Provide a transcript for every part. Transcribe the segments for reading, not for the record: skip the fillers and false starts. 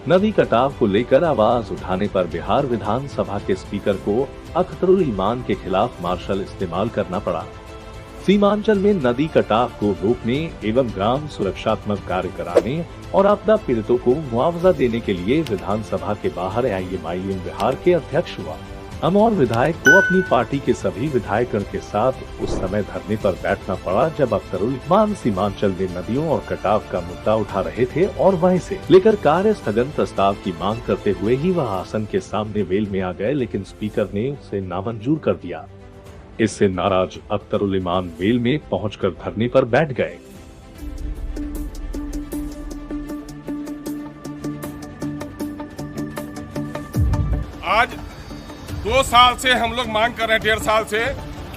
नदी कटाव को लेकर आवाज उठाने पर बिहार विधानसभा के स्पीकर को अख्तरुल ईमान के खिलाफ मार्शल इस्तेमाल करना पड़ा। सीमांचल में नदी कटाव को रोकने एवं ग्राम सुरक्षात्मक कार्य कराने और आपदा पीड़ितों को मुआवजा देने के लिए विधानसभा के बाहर AIMIM बिहार के अध्यक्ष हुआ अमौर विधायक को अपनी पार्टी के सभी विधायकों के साथ उस समय धरने पर बैठना पड़ा जब अख्तरुल ईमान सीमांचल में नदियों और कटाव का मुद्दा उठा रहे थे और वहीं से लेकर कार्य स्थगन प्रस्ताव की मांग करते हुए ही वह आसन के सामने वेल में आ गए, लेकिन स्पीकर ने उसे नामंजूर कर दिया। इससे नाराज अख्तरुल ईमान वेल में पहुंचकर धरने पर बैठ गए। आज 2 साल से हम लोग मांग कर रहे हैं, 1.5 साल से,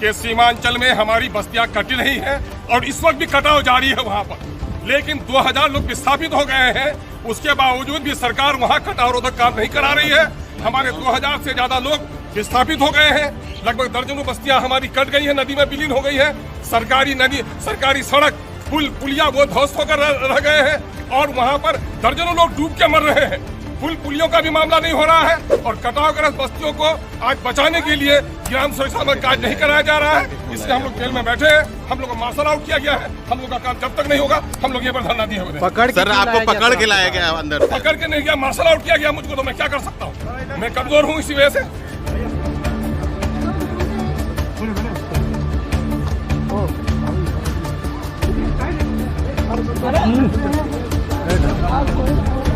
कि सीमांचल में हमारी बस्तियां कटी रही हैं और इस वक्त भी कटाव जारी है वहां पर, लेकिन 2000 लोग विस्थापित हो गए हैं। उसके बावजूद भी सरकार वहां कटाव रोधक काम नहीं करा रही है। हमारे 2000 से ज्यादा लोग विस्थापित हो गए हैं। लगभग दर्जनों बस्तियां हमारी कट गई है, नदी में विलीन हो गई है। सरकारी सड़क पुलिया वो ध्वस्त होकर रह गए हैं और वहां पर दर्जनों लोग डूब के मर रहे हैं। पुलियों का भी मामला नहीं हो रहा है और कटावग्रस्त बस्तियों को आज बचाने के लिए ग्राम सुरक्षा में कार्य नहीं कराया जा रहा है। इसलिए हम लोग जेल में बैठे हैं। हम लोग को मार्शल आउट किया गया है। हम लोग का काम जब तक नहीं होगा हम लोग ये पर धरना दिए हुए हैं। सर आपको पकड़ के लाया गया अंदर? पकड़ के नहीं गया, मार्शल आउट किया गया मुझको। तो मैं क्या कर सकता हूँ? मैं कमजोर हूँ इसी वजह से।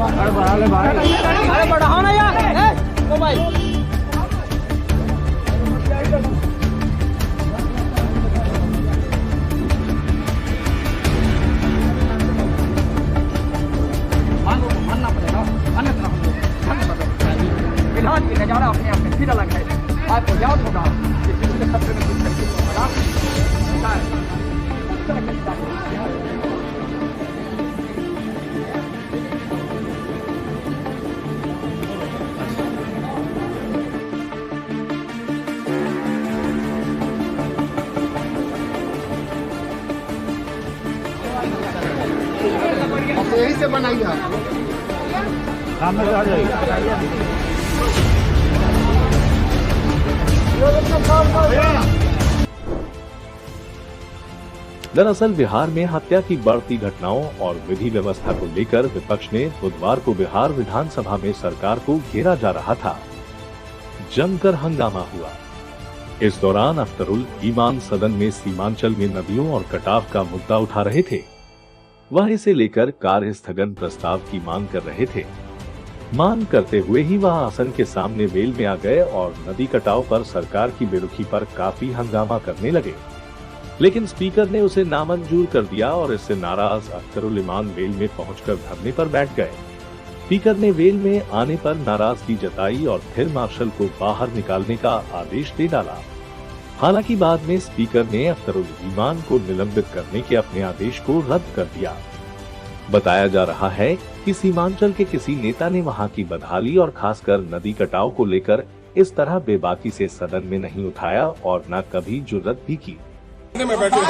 अरे बढ़ाओ ना यार, ओ भाई। मानना पड़ेगा, अन्यथा फिलहाल की नजारा अपने आप में फिर अलग है। आपको याद होगा खतरे में यही से बनाई है। दरअसल बिहार में हत्या की बढ़ती घटनाओं और विधि व्यवस्था को लेकर विपक्ष ने बुधवार को बिहार विधानसभा में सरकार को घेरा जा रहा था। जमकर हंगामा हुआ। इस दौरान अख्तरुल ईमान सदन में सीमांचल में नदियों और कटाव का मुद्दा उठा रहे थे। वह इसे लेकर कार्य स्थगन प्रस्ताव की मांग कर रहे थे। मांग करते हुए ही वह आसन के सामने वेल में आ गए और नदी कटाव पर सरकार की बेरुखी पर काफी हंगामा करने लगे, लेकिन स्पीकर ने उसे नामंजूर कर दिया और इससे नाराज अख्तरुल ईमान वेल में पहुंचकर धरने पर बैठ गए। स्पीकर ने वेल में आने पर नाराजगी जताई और फिर मार्शल को बाहर निकालने का आदेश दे डाला। हालांकि बाद में स्पीकर ने अख्तरुल ईमान को निलंबित करने के अपने आदेश को रद्द कर दिया। बताया जा रहा है कि सीमांचल के किसी नेता ने वहां की बदहाली और खासकर नदी कटाव को लेकर इस तरह बेबाकी से सदन में नहीं उठाया और न कभी जुर्रत भी की। में बैठे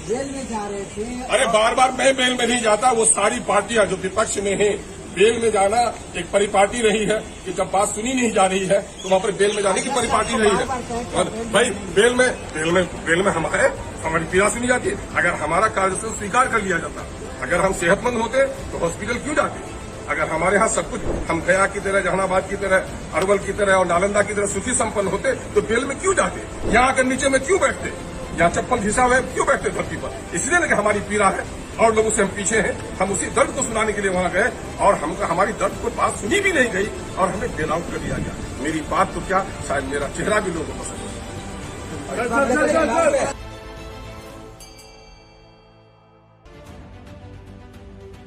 जेल में जा रहे थे। अरे बार मैं बेल में नहीं जाता। वो सारी पार्टियां जो विपक्ष में है, बेल में जाना एक परिपाटी रही है कि जब बात सुनी नहीं जा रही है तो वहाँ पर बेल में जाने की परिपाटी रही है। और भाई बेल में हमारी पीड़ा सुनी जाती है। अगर हमारा कार्य स्वीकार कर लिया जाता, अगर हम सेहतमंद होते तो हॉस्पिटल क्यों जाते? अगर हमारे यहाँ सब कुछ हम गया की तरह, जहानाबाद की तरह, अरवल की तरह और नालंदा की तरह सुखी संपन्न होते तो बेल में क्यों जाते? यहाँ आकर नीचे में क्यों बैठते? यहाँ चप्पल घिसा हुआ है क्यों बैठते धरती पर? इसलिए ना कि हमारी पीड़ा है और लोगों से हम पीछे हैं। हम उसी दर्द को सुनाने के लिए वहां गए और हमारी दर्द को बात सुनी भी नहीं गई और हमें बेल आउट कर दिया गया। मेरी बात तो क्या, शायद मेरा चेहरा भी लोगों को पसंद है।